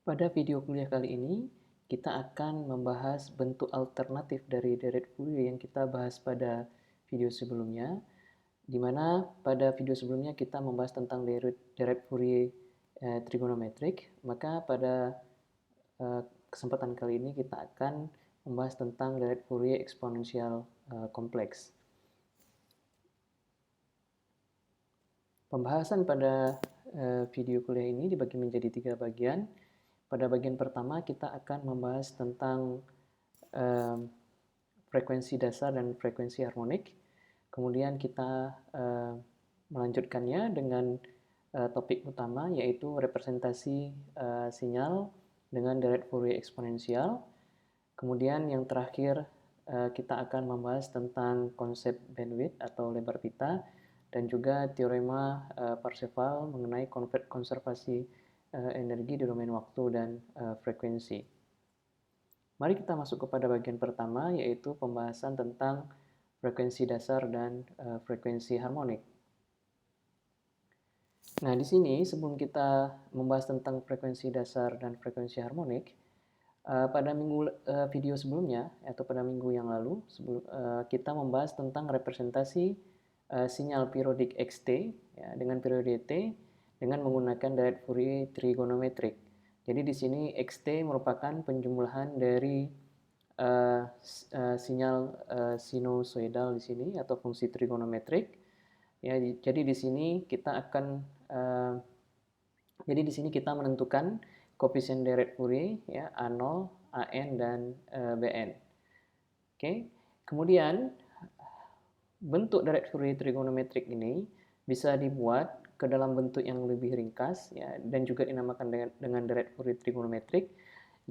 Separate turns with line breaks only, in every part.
Pada video kuliah kali ini, kita akan membahas bentuk alternatif dari deret Fourier yang kita bahas pada video sebelumnya, di mana pada video sebelumnya kita membahas tentang deret Fourier trigonometrik, maka pada kesempatan kali ini kita akan membahas tentang deret Fourier eksponensial kompleks. Pembahasan pada video kuliah ini dibagi menjadi 3 bagian. Pada bagian pertama kita akan membahas tentang frekuensi dasar dan frekuensi harmonik. Kemudian kita melanjutkannya dengan topik utama, yaitu representasi sinyal dengan deret Fourier eksponensial. Kemudian yang terakhir kita akan membahas tentang konsep bandwidth atau lebar pita dan juga teorema Parseval mengenai konservasi energi di domain waktu dan frekuensi. Mari kita masuk kepada bagian pertama, yaitu pembahasan tentang frekuensi dasar dan frekuensi harmonik. Nah, di sini sebelum kita membahas tentang frekuensi dasar dan frekuensi harmonik, pada video sebelumnya atau pada minggu yang lalu kita membahas tentang representasi sinyal periodik Xt ya, dengan periode T dengan menggunakan deret Fourier trigonometrik. Jadi di sini Xt merupakan penjumlahan dari sinyal sinusoidal di sini atau fungsi trigonometrik. Ya, jadi di sini kita akan menentukan koefisien deret Fourier ya A0, An dan Bn. Oke. Kemudian bentuk deret Fourier trigonometrik ini bisa dibuat ke dalam bentuk yang lebih ringkas ya dan juga dinamakan dengan deret Fourier trigonometrik.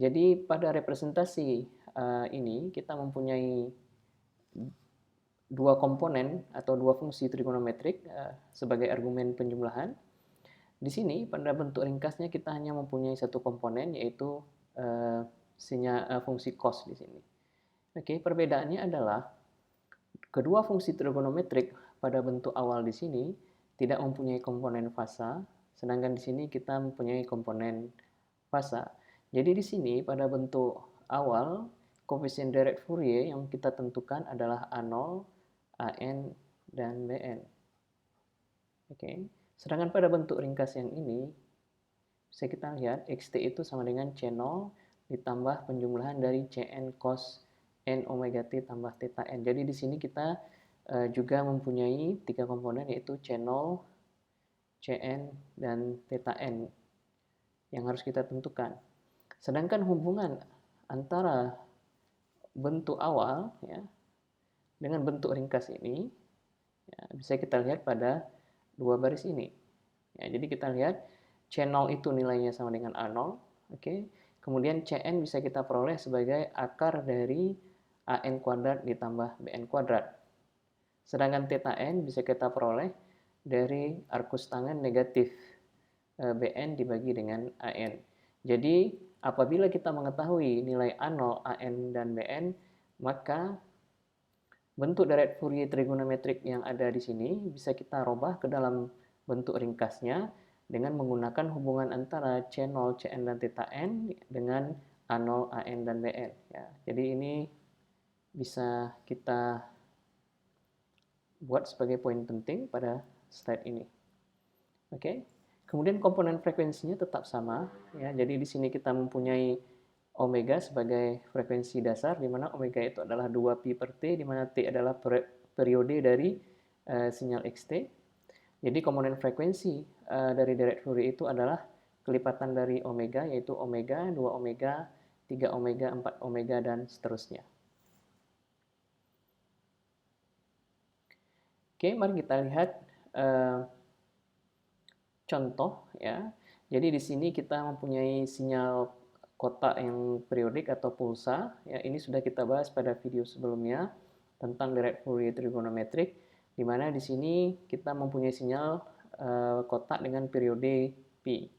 Jadi pada representasi ini kita mempunyai dua komponen atau dua fungsi trigonometrik sebagai argumen penjumlahan. Di sini pada bentuk ringkasnya kita hanya mempunyai satu komponen, yaitu fungsi cos di sini. Oke, perbedaannya adalah kedua fungsi trigonometrik pada bentuk awal di sini tidak mempunyai komponen fasa, sedangkan di sini kita mempunyai komponen fasa. Jadi di sini pada bentuk awal koefisien deret Fourier yang kita tentukan adalah A0, An dan Bn. Oke. Sedangkan pada bentuk ringkas yang ini bisa kita lihat Xt itu sama dengan C0 ditambah penjumlahan dari Cn cos n omega t tambah theta n. Jadi di sini kita juga mempunyai tiga komponen, yaitu C0, Cn dan theta n yang harus kita tentukan. Sedangkan hubungan antara bentuk awal ya dengan bentuk ringkas ini ya, bisa kita lihat pada dua baris ini. Ya, jadi kita lihat C0 itu nilainya sama dengan A0. Oke. Kemudian Cn bisa kita peroleh sebagai akar dari An kuadrat ditambah Bn kuadrat. Sedangkan theta n bisa kita peroleh dari arcus tangen negatif Bn dibagi dengan An. Jadi apabila kita mengetahui nilai A0, An, dan Bn, maka bentuk deret Fourier trigonometrik yang ada di sini bisa kita robah ke dalam bentuk ringkasnya dengan menggunakan hubungan antara C0, Cn, dan theta n dengan A0, An, dan Bn. Ya, jadi ini bisa kita buat sebagai poin penting pada slide ini. Oke. Kemudian komponen frekuensinya tetap sama. Ya, jadi di sini kita mempunyai omega sebagai frekuensi dasar, di mana omega itu adalah 2pi per t, di mana t adalah periode dari sinyal xt. Jadi komponen frekuensi dari deret Fourier itu adalah kelipatan dari omega, yaitu omega, 2 omega, 3 omega, 4 omega, dan seterusnya. Oke, mari kita lihat contoh ya. Jadi di sini kita mempunyai sinyal kotak yang periodik atau pulsa. Ya, ini sudah kita bahas pada video sebelumnya tentang deret Fourier trigonometrik, di mana di sini kita mempunyai sinyal kotak dengan periode pi.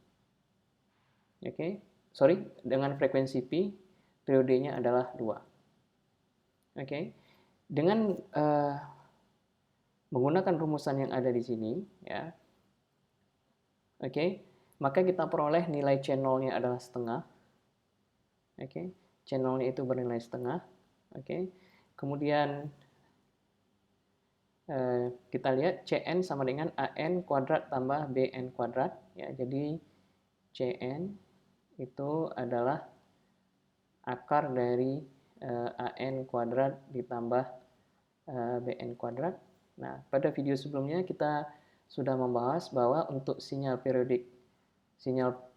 Oke, sorry, dengan frekuensi pi, periodenya adalah 2. Oke, dengan menggunakan rumusan yang ada di sini, ya. Oke, maka kita peroleh nilai channelnya adalah setengah. Oke, channelnya itu bernilai setengah. Oke, kemudian kita lihat Cn sama dengan An kuadrat tambah Bn kuadrat. Ya, jadi Cn itu adalah akar dari An kuadrat ditambah Bn kuadrat. Nah, pada video sebelumnya kita sudah membahas bahwa untuk sinyal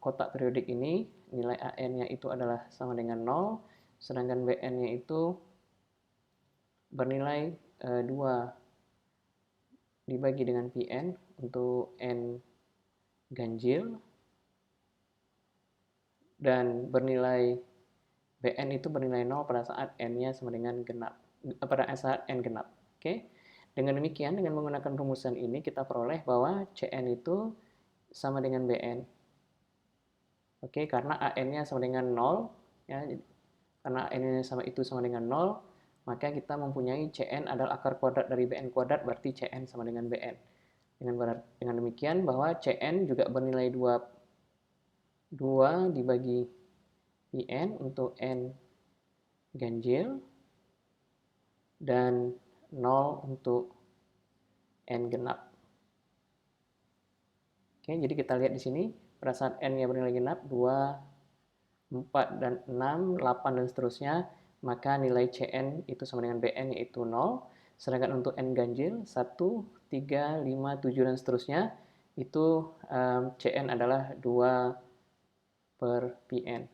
kotak periodik ini, nilai An-nya itu adalah sama dengan 0, sedangkan Bn-nya itu bernilai 2 dibagi dengan Pn untuk N ganjil, dan bernilai Bn itu bernilai 0 pada saat N-nya sama dengan genap, pada saat N genap. Oke. Dengan demikian, dengan menggunakan rumusan ini kita peroleh bahwa Cn itu sama dengan Bn. Oke, karena An-nya sama dengan 0, ya, karena An-nya sama dengan 0, maka kita mempunyai Cn adalah akar kuadrat dari Bn kuadrat, berarti Cn sama dengan Bn. Dengan demikian bahwa Cn juga bernilai 2 dibagi Pn untuk N ganjil, dan 0 untuk N genap. Oke, jadi kita lihat di sini, pada saat N-nya bernilai genap, 2, 4, dan 6, 8, dan seterusnya, maka nilai Cn itu sama dengan Bn, yaitu 0. Sedangkan untuk N ganjil, 1, 3, 5, 7, dan seterusnya, itu Cn adalah 2 per Pn.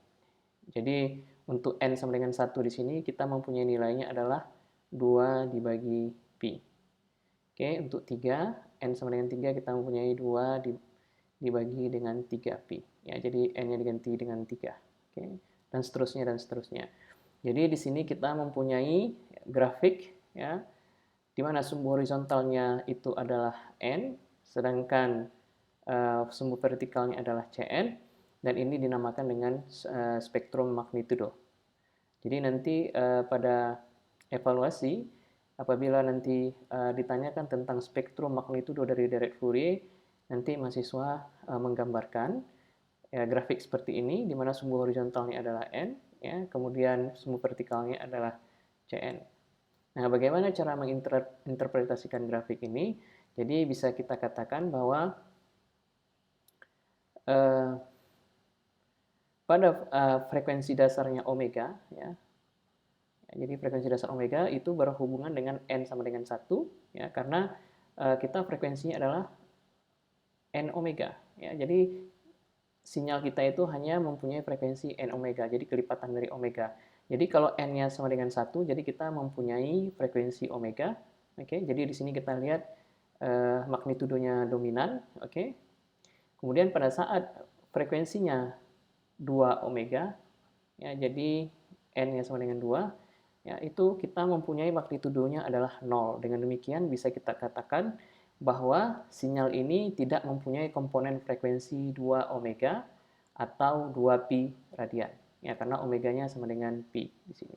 Jadi, untuk N sama dengan 1 di sini, kita mempunyai nilainya adalah 2 dibagi Pi. Oke, untuk 3, N sama dengan 3, kita mempunyai 2 dibagi dengan 3Pi. Ya, jadi N-nya diganti dengan 3. Oke, dan seterusnya, dan seterusnya. Jadi di sini kita mempunyai grafik, ya, di mana sumbu horizontalnya itu adalah N, sedangkan sumbu vertikalnya adalah Cn, dan ini dinamakan dengan spektrum magnitudo. Jadi nanti pada evaluasi, apabila nanti ditanyakan tentang spektrum magnitudo dari deret Fourier, nanti mahasiswa menggambarkan ya, grafik seperti ini, di mana sumbu horizontalnya adalah N, ya, kemudian sumbu vertikalnya adalah Cn. Nah, bagaimana cara menginterpretasikan grafik ini? Jadi bisa kita katakan bahwa pada frekuensi dasarnya omega, ya, jadi frekuensi dasar omega itu berhubungan dengan N sama dengan 1, ya, karena kita frekuensinya adalah N omega. Ya, jadi sinyal kita itu hanya mempunyai frekuensi N omega, jadi kelipatan dari omega. Jadi kalau N-nya sama dengan 1, jadi kita mempunyai frekuensi omega. Oke, jadi di sini kita lihat magnitudonya dominan. Oke. Kemudian pada saat frekuensinya 2 omega, ya, jadi N-nya sama dengan 2, ya, itu kita mempunyai magnitudonya adalah 0. Dengan demikian bisa kita katakan bahwa sinyal ini tidak mempunyai komponen frekuensi 2 omega atau 2 pi radian, ya, karena omeganya sama dengan pi di sini.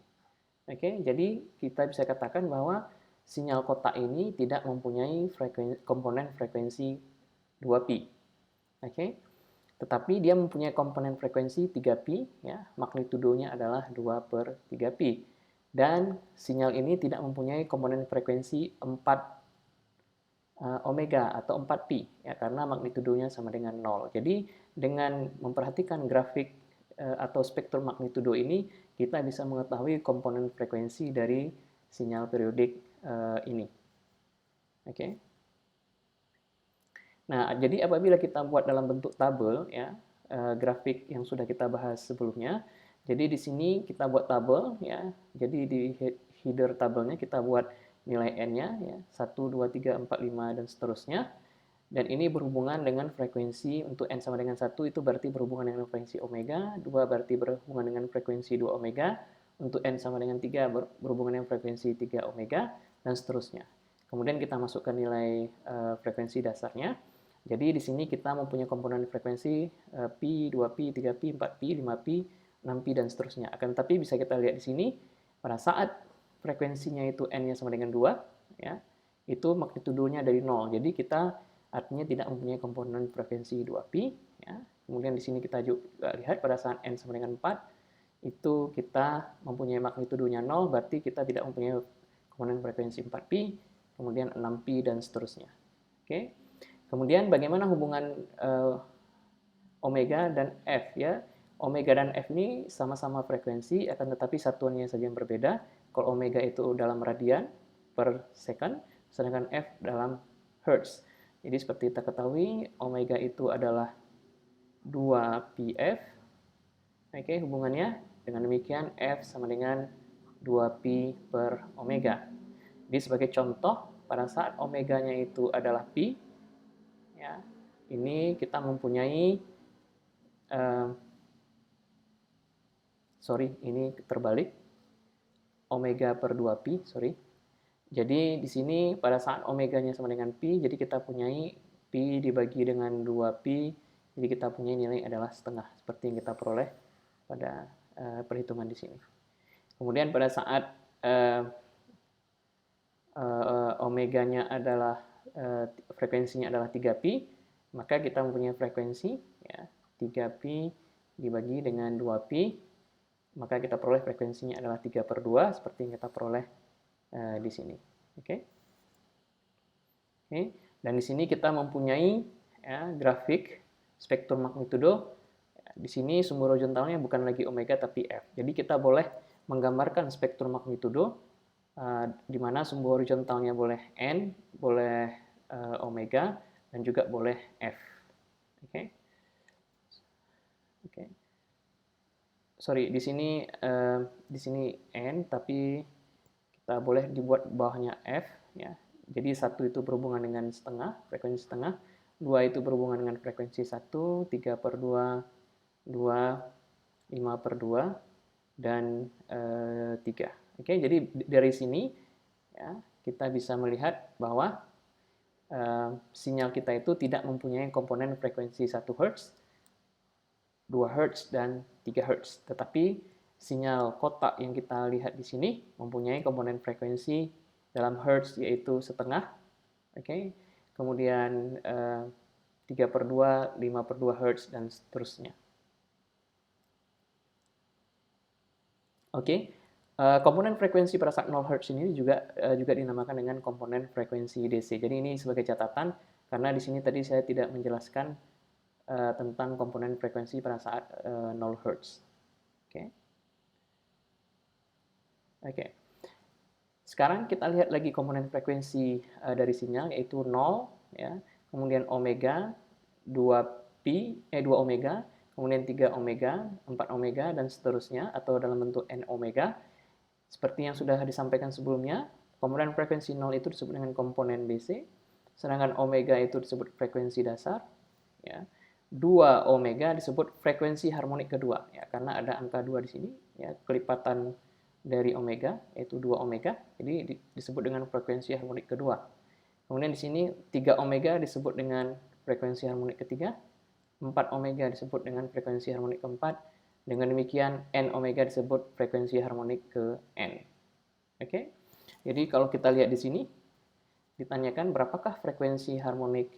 Oke, jadi kita bisa katakan bahwa sinyal kotak ini tidak mempunyai komponen frekuensi 2 pi. Oke. Tetapi dia mempunyai komponen frekuensi 3 pi, ya, magnitudonya adalah 2 per 3 pi. Dan sinyal ini tidak mempunyai komponen frekuensi 4 omega atau 4pi, ya, karena magnitudonya sama dengan 0. Jadi dengan memperhatikan grafik atau spektrum magnitudo ini, kita bisa mengetahui komponen frekuensi dari sinyal periodik ini. Oke. Nah, jadi apabila kita buat dalam bentuk tabel, ya, grafik yang sudah kita bahas sebelumnya, jadi di sini kita buat tabel, ya. Jadi di header tabelnya kita buat nilai N-nya, ya, 1, 2, 3, 4, 5, dan seterusnya. Dan ini berhubungan dengan frekuensi untuk N sama dengan 1, itu berarti berhubungan dengan frekuensi omega, 2 berarti berhubungan dengan frekuensi 2 omega, untuk N sama dengan 3 berhubungan dengan frekuensi 3 omega, dan seterusnya. Kemudian kita masukkan nilai frekuensi dasarnya. Jadi di sini kita mempunyai komponen frekuensi pi, 2pi, 3pi, 4pi, 5pi, 6pi, dan seterusnya. Akan tetapi bisa kita lihat di sini, pada saat frekuensinya itu N-nya sama dengan 2, ya, itu magnitudonya dari 0. Jadi kita artinya tidak mempunyai komponen frekuensi 2pi. Ya. Kemudian di sini kita juga lihat pada saat n sama dengan 4, itu kita mempunyai magnitudonya 0, berarti kita tidak mempunyai komponen frekuensi 4pi, kemudian 6pi, dan seterusnya. Oke. Kemudian bagaimana hubungan omega dan F ya? Omega dan F ini sama-sama frekuensi, akan tetapi satuannya saja yang berbeda. Kalau omega itu dalam radian per second, sedangkan F dalam hertz. Jadi seperti kita ketahui, omega itu adalah 2πf. Oke, hubungannya dengan demikian F sama dengan 2pi per omega. Jadi sebagai contoh, pada saat omeganya itu adalah pi, ya, ini kita mempunyai ini terbalik, omega per 2pi, Jadi di sini pada saat omeganya sama dengan pi, jadi kita punyai pi dibagi dengan 2pi, jadi kita punya nilai adalah setengah, seperti yang kita peroleh pada perhitungan di sini. Kemudian pada saat omeganya adalah frekuensinya adalah 3pi, maka kita mempunyai frekuensi ya, 3pi dibagi dengan 2pi, maka kita peroleh frekuensinya adalah 3/2, seperti yang kita peroleh di sini. Oke. Dan di sini kita mempunyai ya, grafik spektrum magnitudo. Di sini sumber horizontalnya bukan lagi omega tapi F. Jadi kita boleh menggambarkan spektrum magnitudo di mana sumber horizontalnya boleh N, boleh omega, dan juga boleh F. Oke. Sorry, di sini N, tapi kita boleh dibuat bawahnya F, ya. Jadi 1 itu berhubungan dengan setengah, frekuensi setengah, 2 itu berhubungan dengan frekuensi 1, 3/2, 2, 5/2, dan 3. Oke, jadi dari sini ya, kita bisa melihat bahwa sinyal kita itu tidak mempunyai komponen frekuensi 1 Hz, 2 Hz, dan 3 Hz. Tetapi sinyal kotak yang kita lihat di sini mempunyai komponen frekuensi dalam Hz yaitu setengah. Oke. Kemudian 3/2, 5/2 Hz, dan seterusnya. Oke. Komponen frekuensi pada saat 0 Hz ini juga dinamakan dengan komponen frekuensi DC. Jadi ini sebagai catatan, karena di sini tadi saya tidak menjelaskan tentang komponen frekuensi pada saat 0 Hz. Oke. Sekarang kita lihat lagi komponen frekuensi dari sinyal, yaitu 0, ya. Kemudian omega, 2 omega, kemudian 3 omega, 4 omega, dan seterusnya, atau dalam bentuk n omega. Seperti yang sudah disampaikan sebelumnya, komponen frekuensi 0 itu disebut dengan komponen DC, sedangkan omega itu disebut frekuensi dasar, ya. 2 omega disebut frekuensi harmonik kedua, ya, karena ada angka 2 di sini, ya, kelipatan dari omega, yaitu 2 omega, jadi disebut dengan frekuensi harmonik kedua. Kemudian di sini 3 omega disebut dengan frekuensi harmonik ketiga, 4 omega disebut dengan frekuensi harmonik keempat, dengan demikian n omega disebut frekuensi harmonik ke n. Oke? Jadi kalau kita lihat di sini, ditanyakan berapakah frekuensi harmonik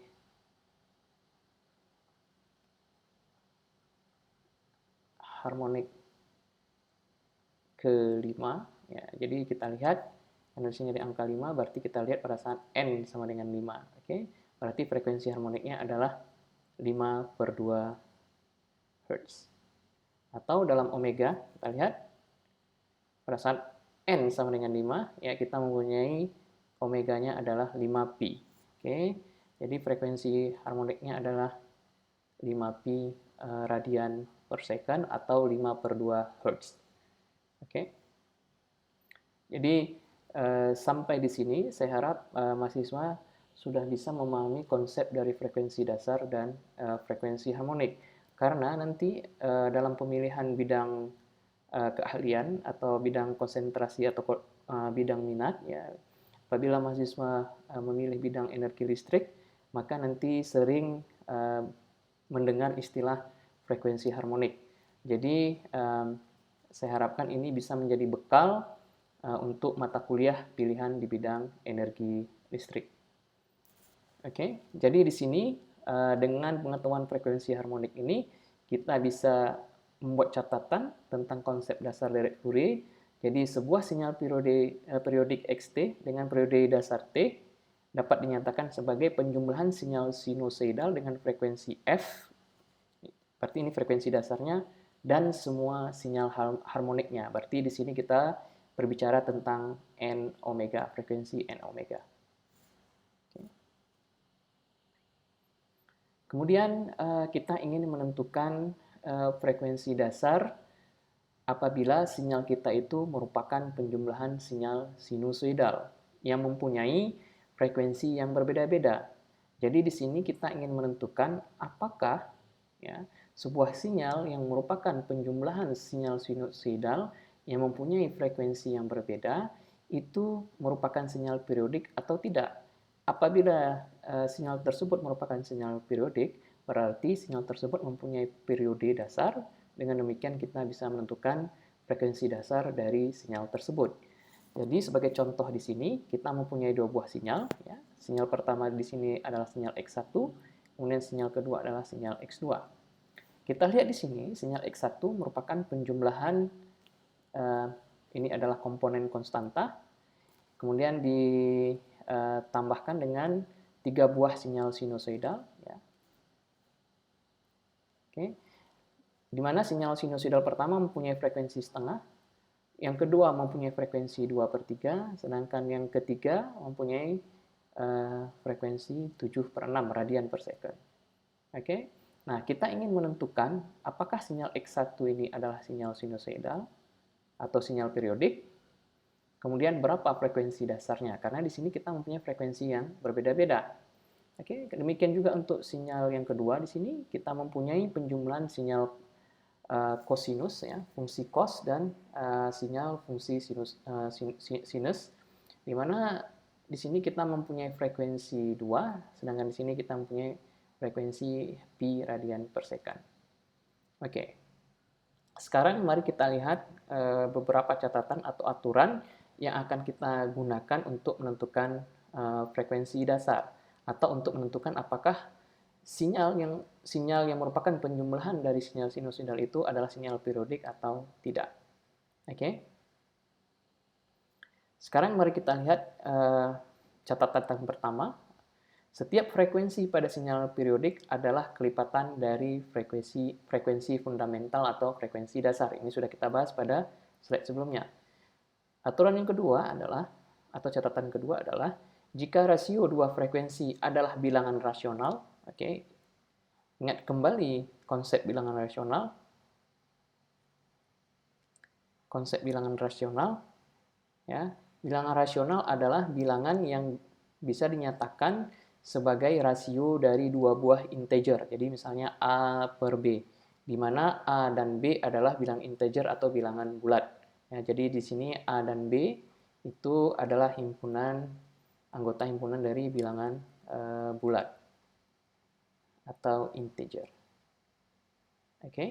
ke-5, ya. Jadi kita lihat energi dari angka 5, berarti kita lihat pada saat n sama dengan 5. Oke? Berarti frekuensi harmoniknya adalah 5/2 Hz. Atau dalam omega, kita lihat pada saat n sama dengan 5, ya, kita mempunyai omeganya adalah 5pi. Oke? Jadi frekuensi harmoniknya adalah 5pi radian per second atau 5/2 Hz. Oke. Jadi sampai di sini saya harap mahasiswa sudah bisa memahami konsep dari frekuensi dasar dan frekuensi harmonik. Karena nanti dalam pemilihan bidang keahlian atau bidang konsentrasi atau bidang minat, ya, apabila mahasiswa memilih bidang energi listrik, maka nanti sering mendengar istilah frekuensi harmonik. Jadi saya harapkan ini bisa menjadi bekal untuk mata kuliah pilihan di bidang energi listrik. Oke, jadi di sini dengan pengetahuan frekuensi harmonik ini, kita bisa membuat catatan tentang konsep dasar derek Fourier. Jadi sebuah sinyal periodik Xt dengan periode dasar T dapat dinyatakan sebagai penjumlahan sinyal sinusoidal dengan frekuensi F, berarti ini frekuensi dasarnya, dan semua sinyal harmoniknya. Berarti di sini kita berbicara tentang n omega, frekuensi n omega. Kemudian kita ingin menentukan frekuensi dasar apabila sinyal kita itu merupakan penjumlahan sinyal sinusoidal yang mempunyai frekuensi yang berbeda-beda. Jadi di sini kita ingin menentukan apakah ya, sebuah sinyal yang merupakan penjumlahan sinyal sinusoidal yang mempunyai frekuensi yang berbeda itu merupakan sinyal periodik atau tidak. Apabila sinyal tersebut merupakan sinyal periodik, berarti sinyal tersebut mempunyai periode dasar. Dengan demikian kita bisa menentukan frekuensi dasar dari sinyal tersebut. Jadi sebagai contoh di sini kita mempunyai dua buah sinyal. Ya. Sinyal pertama di sini adalah sinyal X1, kemudian sinyal kedua adalah sinyal X2. Kita lihat di sini sinyal X1 merupakan penjumlahan, ini adalah komponen konstanta, kemudian ditambahkan dengan 3 buah sinyal sinusoidal. Ya. Oke. Di mana sinyal sinusoidal pertama mempunyai frekuensi setengah, yang kedua mempunyai frekuensi 2/3, sedangkan yang ketiga mempunyai frekuensi 7/6 radian per second. Oke. Nah, kita ingin menentukan apakah sinyal X1 ini adalah sinyal sinusoidal atau sinyal periodik, kemudian berapa frekuensi dasarnya, karena di sini kita mempunyai frekuensi yang berbeda-beda. Oke, demikian juga untuk sinyal yang kedua di sini kita mempunyai penjumlahan sinyal kosinus, ya, fungsi cos, dan sinyal fungsi sinus, di mana di sini kita mempunyai frekuensi 2, sedangkan di sini kita mempunyai frekuensi pi radian per second. Oke. Sekarang mari kita lihat beberapa catatan atau aturan yang akan kita gunakan untuk menentukan frekuensi dasar atau untuk menentukan apakah sinyal yang merupakan penjumlahan dari sinyal sinusoidal itu adalah sinyal periodik atau tidak. Oke. Sekarang mari kita lihat catatan pertama. Setiap frekuensi pada sinyal periodik adalah kelipatan dari frekuensi fundamental atau frekuensi dasar. Ini sudah kita bahas pada slide sebelumnya. Aturan yang kedua adalah, atau catatan kedua adalah, jika rasio dua frekuensi adalah bilangan rasional, oke, ingat kembali konsep bilangan rasional. Konsep bilangan rasional, ya, bilangan rasional adalah bilangan yang bisa dinyatakan sebagai rasio dari dua buah integer. Jadi misalnya A per B, di mana A dan B adalah bilangan integer atau bilangan bulat. Ya, jadi di sini A dan B itu adalah anggota himpunan dari bilangan bulat atau integer. Oke.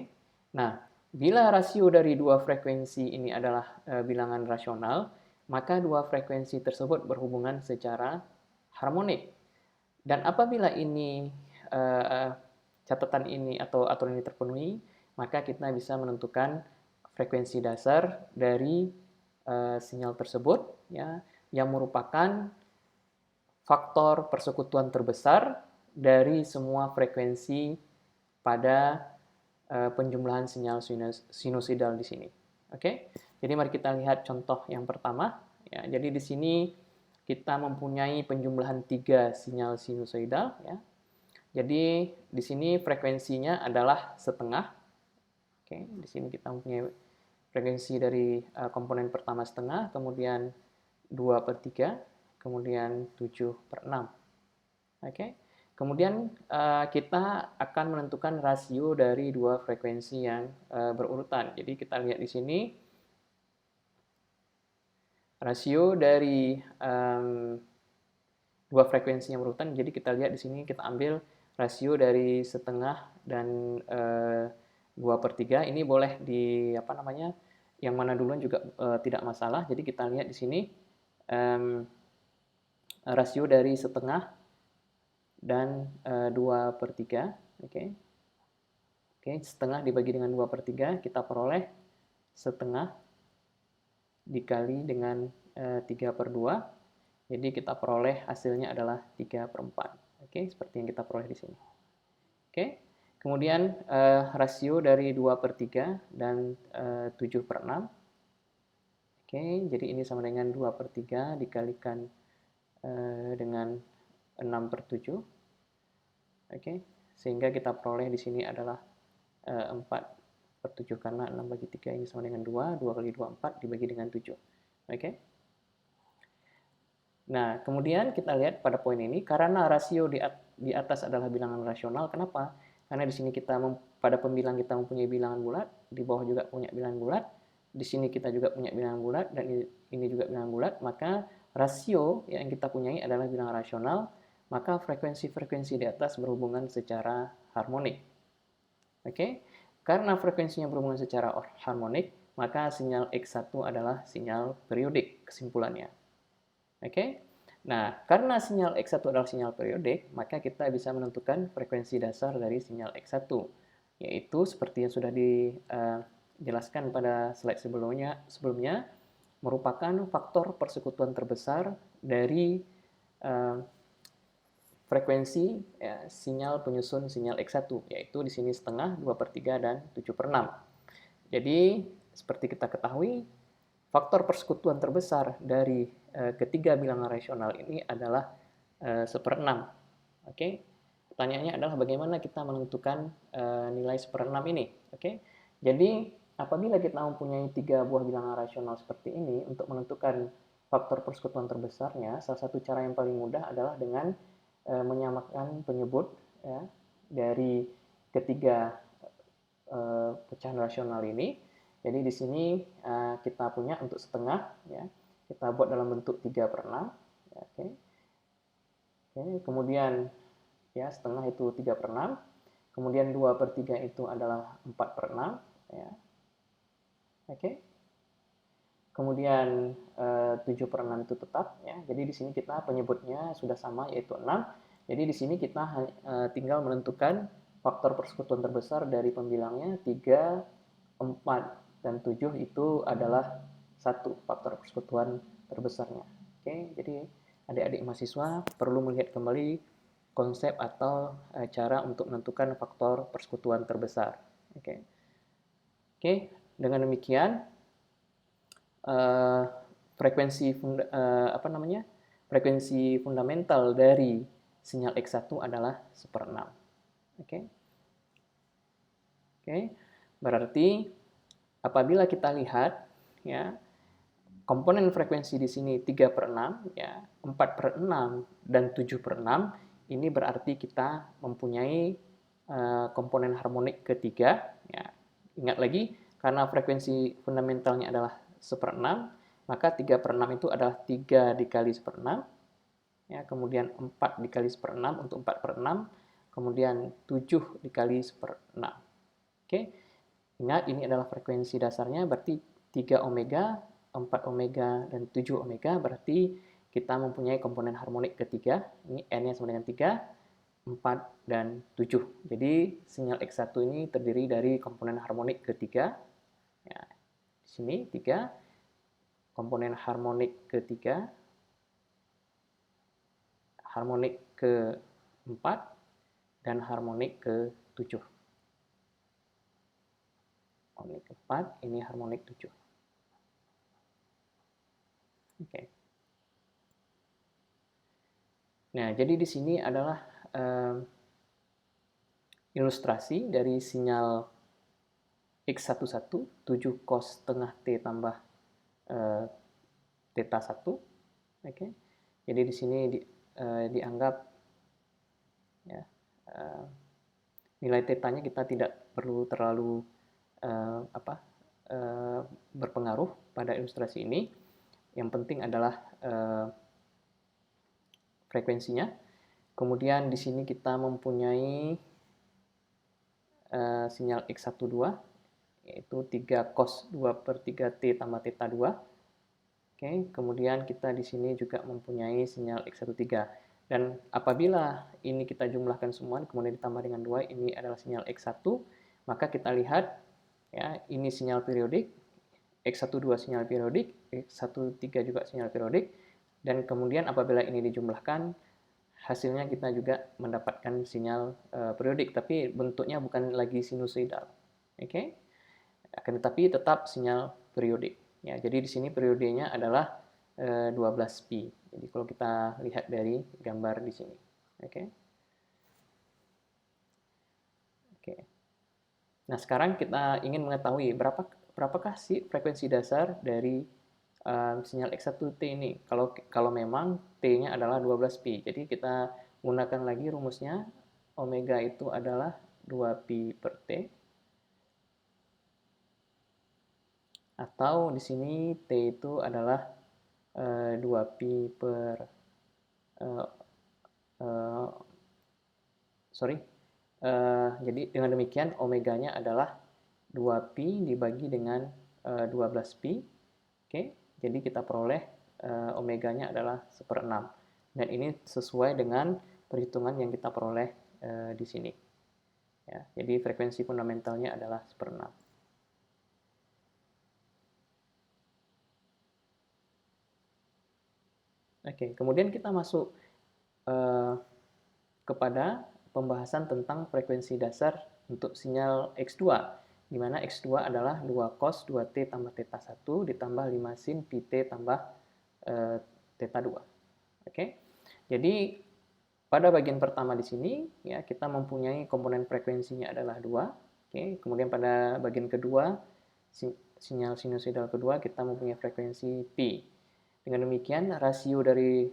Nah, bila rasio dari dua frekuensi ini adalah bilangan rasional, maka dua frekuensi tersebut berhubungan secara harmonik. Dan apabila ini catatan ini atau aturan ini terpenuhi, maka kita bisa menentukan frekuensi dasar dari sinyal tersebut, ya, yang merupakan faktor persekutuan terbesar dari semua frekuensi pada penjumlahan sinyal sinusoidal di sini. Oke, jadi mari kita lihat contoh yang pertama. Ya, jadi di sini kita mempunyai penjumlahan 3 sinyal sinusoidal. Ya. Jadi di sini frekuensinya adalah setengah. Oke, di sini kita mempunyai frekuensi dari komponen pertama setengah, kemudian 2/3, kemudian 7/6. Oke, kemudian kita akan menentukan rasio dari dua frekuensi yang berurutan. Jadi kita lihat di sini rasio dari dua frekuensi yang berurutan. Jadi kita lihat di sini, kita ambil rasio dari setengah dan 2/3. Ini boleh yang mana duluan juga tidak masalah. Jadi kita lihat di sini rasio dari setengah dan 2/3. Oke. Oke, setengah dibagi dengan 2/3, kita peroleh setengah dikali dengan 3/2. Jadi kita peroleh hasilnya adalah 3/4. Oke, seperti yang kita peroleh di sini. Oke, kemudian rasio dari 2/3 dan 7/6. Oke, jadi ini sama dengan 2/3 dikalikan dengan 6/7. Oke, sehingga kita peroleh di sini adalah 4/7 karena 6 bagi 3 ini sama dengan 2, 2 kali 2 4 dibagi dengan 7. Oke. Nah, kemudian kita lihat pada poin ini, karena rasio di atas adalah bilangan rasional, kenapa? Karena di sini kita pada pembilang kita mempunyai bilangan bulat, di bawah juga punya bilangan bulat, di sini kita juga punya bilangan bulat, dan ini juga bilangan bulat, maka rasio yang kita punyai adalah bilangan rasional, maka frekuensi-frekuensi di atas berhubungan secara harmonik. Oke, karena frekuensinya berhubungan secara harmonik, maka sinyal X1 adalah sinyal periodik, kesimpulannya. Oke, nah karena sinyal X1 adalah sinyal periodik, maka kita bisa menentukan frekuensi dasar dari sinyal X1, yaitu seperti yang sudah dijelaskan pada slide sebelumnya, merupakan faktor persekutuan terbesar dari frekuensi sinyal penyusun sinyal X1, yaitu di sini setengah, 2/3, dan 7/6. Jadi, seperti kita ketahui, faktor persekutuan terbesar dari ketiga bilangan rasional ini adalah 1/6. Oke, pertanyaannya adalah bagaimana kita menentukan nilai 1/6 ini. Oke, jadi apabila kita mempunyai 3 buah bilangan rasional seperti ini, untuk menentukan faktor persekutuan terbesarnya, salah satu cara yang paling mudah adalah dengan menyamakan penyebut ya, dari ketiga pecahan rasional ini. Jadi di sini kita punya untuk setengah, ya, kita buat dalam bentuk 3/6. Ya, oke. Kemudian ya setengah itu 3/6. Kemudian 2/3 itu adalah 4/6. Ya. Oke. Kemudian 7/6 itu tetap. Ya. Jadi di sini kita penyebutnya sudah sama, yaitu 6. Jadi di sini kita tinggal menentukan faktor persekutuan terbesar dari pembilangnya 3, 4, dan 7 itu adalah satu faktor persekutuan terbesarnya. Oke, jadi adik-adik mahasiswa perlu melihat kembali konsep atau cara untuk menentukan faktor persekutuan terbesar. Oke, oke, dengan demikian frekuensi fundamental dari sinyal X1 adalah 1/6. Oke, oke, berarti apabila kita lihat ya komponen frekuensi di sini 3/6 ya, 4/6 dan 7/6, ini berarti kita mempunyai komponen harmonik ketiga ya. Ingat lagi, karena frekuensi fundamentalnya adalah 1/6, maka 3/6 itu adalah 3 dikali 1/6 ya, kemudian 4 dikali 1/6 untuk 4/6, kemudian 7 dikali 1/6. Oke. Ingat, ini adalah frekuensi dasarnya, berarti 3 omega, 4 omega, dan 7 omega, berarti kita mempunyai komponen harmonik ketiga. Ini N-nya sama dengan 3, 4, dan 7. Jadi, sinyal X1 ini terdiri dari komponen harmonik ketiga. Ya, di sini 3, komponen harmonik ketiga, harmonik ke-4, dan harmonik ke-7. Harmonik ke-4, ini harmonik 7. Oke. Nah, jadi di sini adalah ilustrasi dari sinyal X11, 7 cos setengah T tambah theta 1. Oke. Jadi di sini dianggap ya, nilai tetanya kita tidak perlu terlalu berpengaruh pada ilustrasi ini. Yang penting adalah frekuensinya. Kemudian di sini kita mempunyai sinyal X12, yaitu 3 cos 2/3 T tambah theta 2. Oke, kemudian kita di sini juga mempunyai sinyal X13. Dan apabila ini kita jumlahkan semua, kemudian ditambah dengan 2, ini adalah sinyal X1, maka kita lihat ya, ini sinyal periodik, X12 sinyal periodik, X13 juga sinyal periodik, dan kemudian apabila ini dijumlahkan, hasilnya kita juga mendapatkan sinyal periodik, tapi bentuknya bukan lagi sinusoidal. Oke? Akan tetapi tetap sinyal periodik. Ya, jadi di sini periodenya adalah 12pi. Jadi kalau kita lihat dari gambar di sini. Oke. Oke. Nah, sekarang kita ingin mengetahui berapakah sih frekuensi dasar dari sinyal X1T ini. Kalau memang T-nya adalah 12pi. Jadi kita gunakan lagi rumusnya. Omega itu adalah 2pi per T. Atau di sini T itu adalah 2pi per jadi dengan demikian omeganya adalah 2pi dibagi dengan 12pi. Oke, jadi kita peroleh omeganya adalah 1/6. Dan ini sesuai dengan perhitungan yang kita peroleh di sini. Ya, jadi frekuensi fundamentalnya adalah 1/6. Oke, kemudian kita masuk kepada pembahasan tentang frekuensi dasar untuk sinyal X2, di mana X2 adalah 2 cos 2T tambah theta 1 ditambah 5 sin pi T tambah theta 2. Oke. Jadi pada bagian pertama di sini ya kita mempunyai komponen frekuensinya adalah 2. Oke, kemudian pada bagian kedua sinyal sinusoidal kedua kita mempunyai frekuensi pi. Dengan demikian rasio dari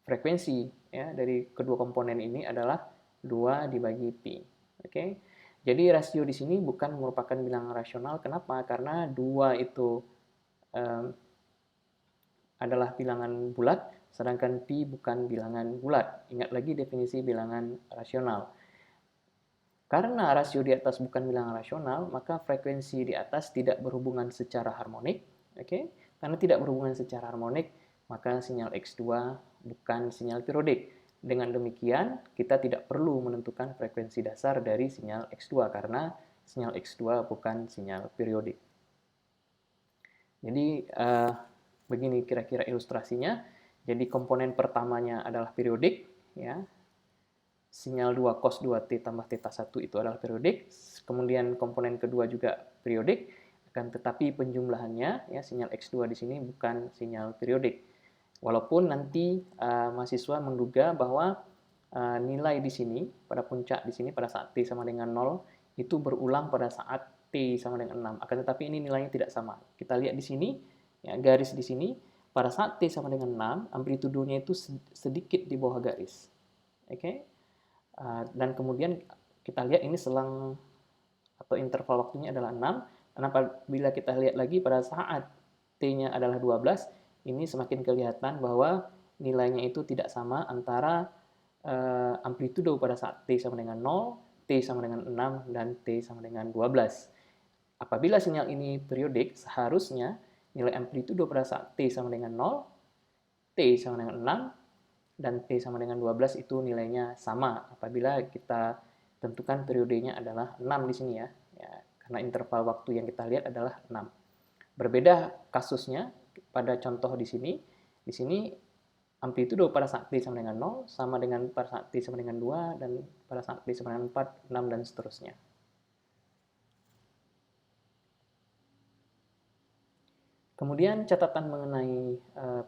frekuensi ya dari kedua komponen ini adalah 2 dibagi pi. Oke. Jadi rasio di sini bukan merupakan bilangan rasional. Kenapa? Karena 2 itu adalah bilangan bulat, sedangkan pi bukan bilangan bulat. Ingat lagi definisi bilangan rasional. Karena rasio di atas bukan bilangan rasional, maka frekuensi di atas tidak berhubungan secara harmonik. Oke? Karena tidak berhubungan secara harmonik, maka sinyal X2 bukan sinyal periodik. Dengan demikian, kita tidak perlu menentukan frekuensi dasar dari sinyal X2 karena sinyal X2 bukan sinyal periodik. Jadi, begini kira-kira ilustrasinya. Jadi komponen pertamanya adalah periodik, ya. Sinyal 2 cos 2T tambah theta 1 itu adalah periodik. Kemudian komponen kedua juga periodik, akan tetapi penjumlahannya ya sinyal X2 di sini bukan sinyal periodik. Walaupun nanti mahasiswa menduga bahwa nilai di sini pada puncak di sini pada saat T sama dengan 0 itu berulang pada saat T sama dengan 6. Akan tetapi ini nilainya tidak sama. Kita lihat di sini ya garis di sini pada saat T sama dengan 6 amplitudenya itu sedikit di bawah garis. Oke. Dan kemudian kita lihat ini selang atau interval waktunya adalah 6. Dan apabila kita lihat lagi pada saat T-nya adalah 12, ini semakin kelihatan bahwa nilainya itu tidak sama antara amplitudo pada saat T sama dengan 0, T sama dengan 6, dan T sama dengan 12. Apabila sinyal ini periodik, seharusnya nilai amplitudo pada saat T sama dengan 0, T sama dengan 6, dan T sama dengan 12 itu nilainya sama apabila kita tentukan periodenya adalah 6 di sini ya. Karena interval waktu yang kita lihat adalah 6. Berbeda kasusnya pada contoh di sini. Di sini amplitudo pada saat T sama dengan 0 sama dengan pada saat T sama dengan 2 dan pada saat T sama dengan 4, 6 dan seterusnya. Kemudian catatan mengenai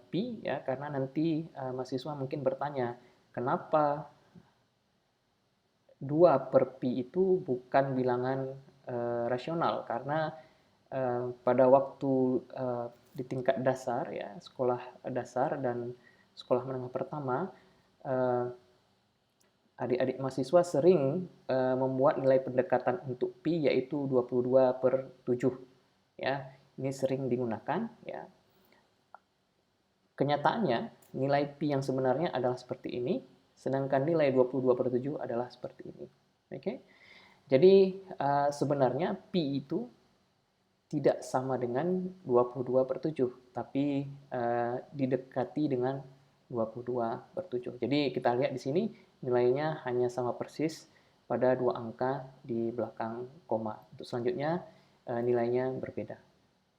pi ya karena nanti mahasiswa mungkin bertanya kenapa 2 per pi itu bukan bilangan rasional karena pada waktu di tingkat dasar ya sekolah dasar dan sekolah menengah pertama adik-adik mahasiswa sering membuat nilai pendekatan untuk pi yaitu 22 per 7 ya ini sering digunakan ya kenyataannya nilai pi yang sebenarnya adalah seperti ini sedangkan nilai 22 per 7 adalah seperti ini. Oke. Jadi sebenarnya pi itu tidak sama dengan 22 per 7, tapi didekati dengan 22/7. Jadi kita lihat di sini nilainya hanya sama persis pada dua angka di belakang koma. Untuk selanjutnya nilainya berbeda.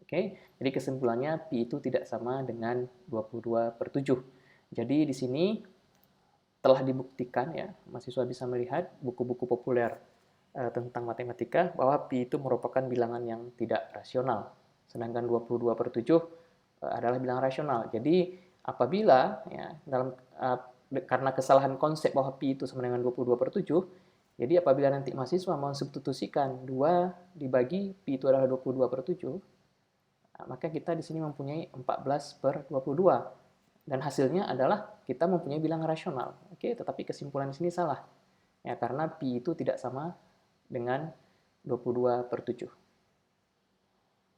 Oke, jadi kesimpulannya pi itu tidak sama dengan 22/7. Jadi di sini telah dibuktikan ya, mahasiswa bisa melihat buku-buku populer tentang matematika bahwa pi itu merupakan bilangan yang tidak rasional. Sedangkan 22/7 adalah bilangan rasional. Jadi apabila ya karena kesalahan konsep bahwa pi itu sama dengan 22/7, jadi apabila nanti mahasiswa mau substitusikan 2 dibagi pi itu adalah 22/7, maka kita di sini mempunyai 14/22. Dan hasilnya adalah kita mempunyai bilangan rasional. Oke, tetapi kesimpulan di sini salah. Ya, karena pi itu tidak sama dengan 22/7.